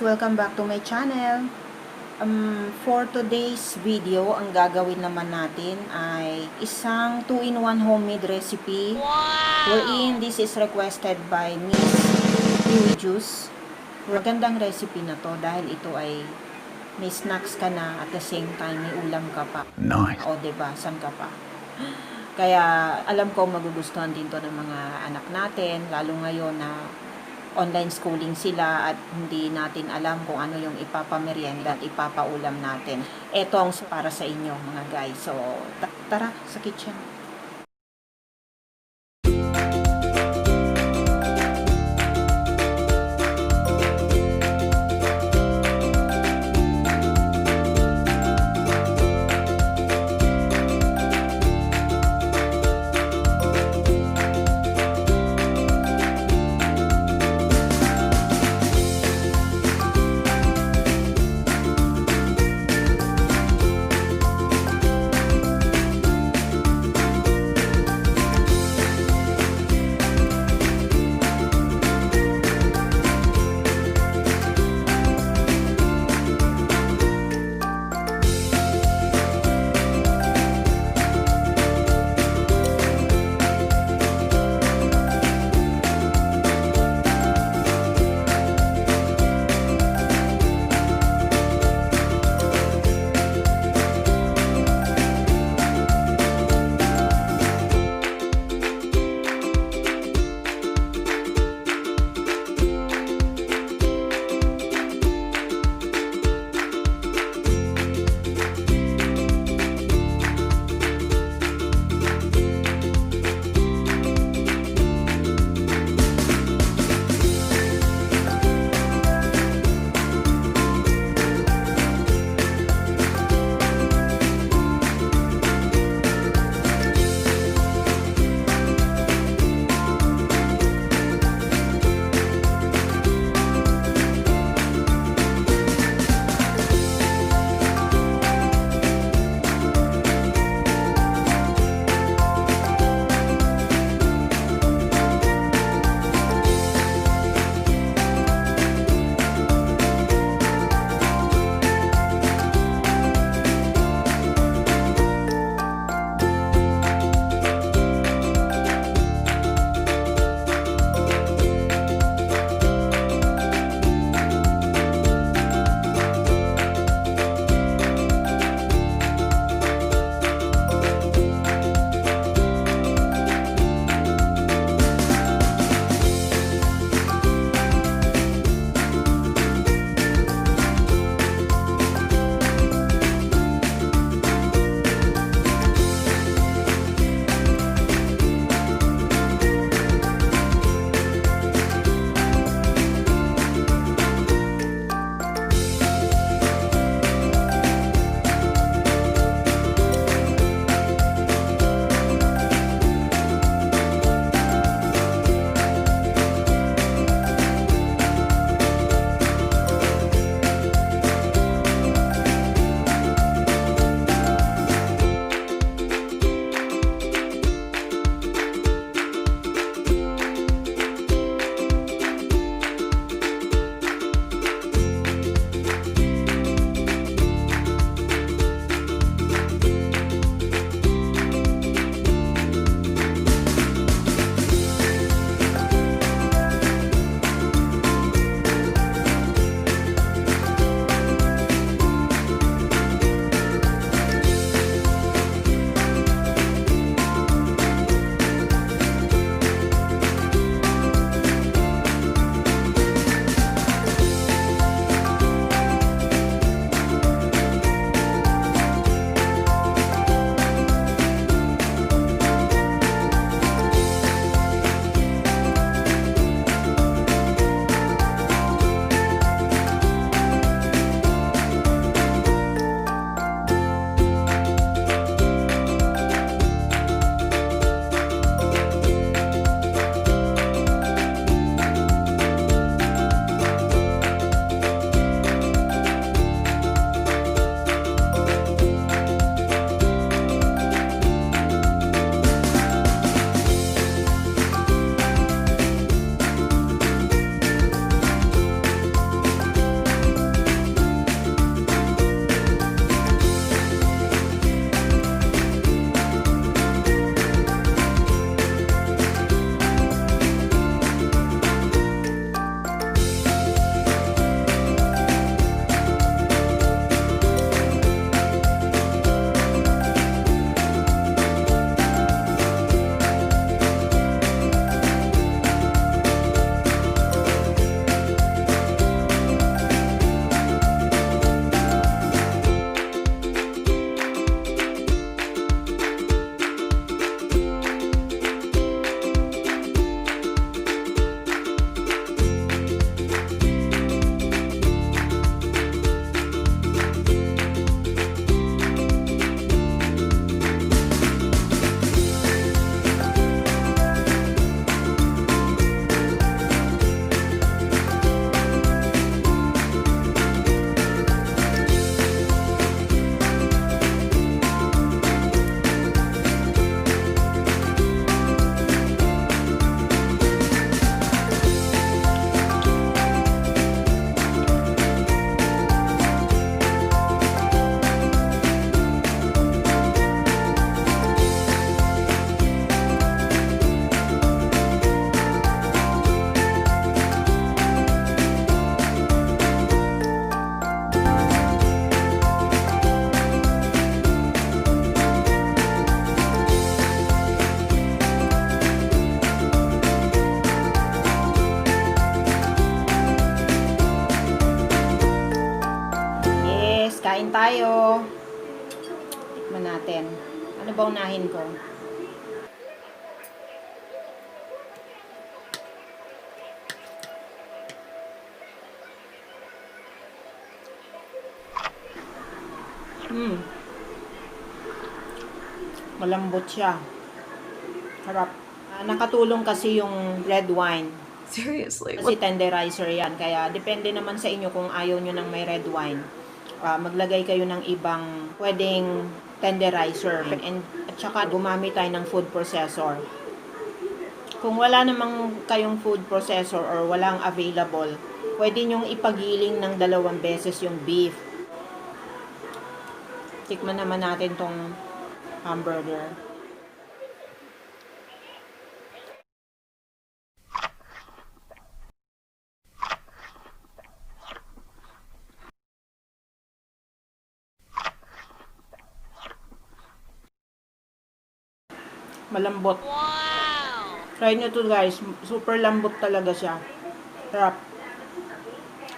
Welcome back to my channel. For today's video, ang gagawin naman natin ay isang 2-in-1 homemade recipe. Wherein this is requested by Miss Kiwi Juice. Magandang recipe na to dahil ito ay may snacks ka na at the same time may ulam ka pa. Nice. O diba, saan ka pa? Kaya alam ko magugustuhan din to ng mga anak natin, lalo ngayon na online schooling sila at hindi natin alam kung ano yung ipapamerienda at ipapaulam natin. Ito ang para sa inyo mga guys. So, tara sa kitchen. kain tayo. Tikman natin. Ano ba unahin ko? Malambot siya. Harap. Nakatulong kasi yung red wine. Seriously? Kasi tenderizer yan. Kaya depende naman sa inyo kung ayaw nyo ng may red wine. Maglagay kayo ng ibang pwedeng tenderizer. At saka gumamit tayo ng food processor. Kung wala namang kayong food processor or walang available, pwede nyong ipagiling ng 2 beses yung beef. Tikman naman natin tong hamburger. Malambot. Wow! Try nyo to guys. Super lambot talaga siya. Sarap.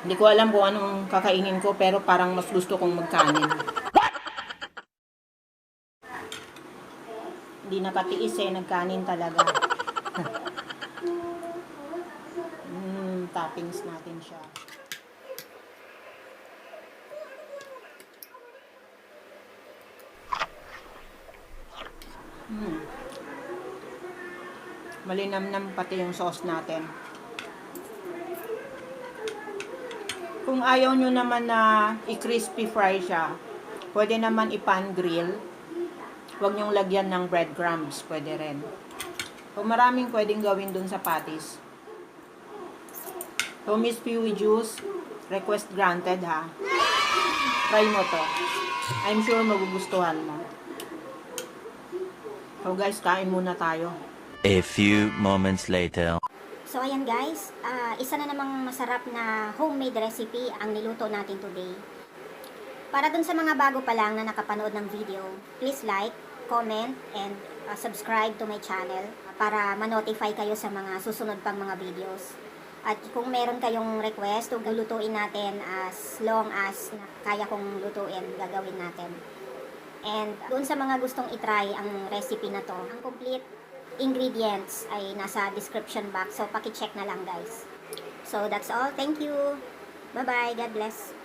Hindi ko alam kung anong kakainin ko pero parang mas gusto kong magkanin. Hindi nakatiis nagkanin talaga. Toppings natin siya. Malinamnam pati yung sauce natin. Kung ayaw nyo naman na i-crispy fry siya, pwede naman i-pan grill. Huwag nyong lagyan ng breadcrumbs, pwede rin. So, maraming pwedeng gawin dun sa patties. So, Miss Pewy Juice, request granted ha. Try mo to. I'm sure magugustuhan mo. So guys, kain muna tayo. A few moments later. So ayan guys, isa na namang masarap na homemade recipe ang niluto natin today. Para dun sa mga bago pa lang na nakapanood ng video, please like, comment, and subscribe to my channel para ma-notify kayo sa mga susunod pang mga videos. At kung meron kayong request, lutuin natin as long as kaya kong lutuin, gagawin natin. And doon sa mga gustong itry ang recipe na to, ang complete ingredients ay nasa description box. So, paki-check na lang guys. So, that's all. Thank you. Bye-bye. God bless.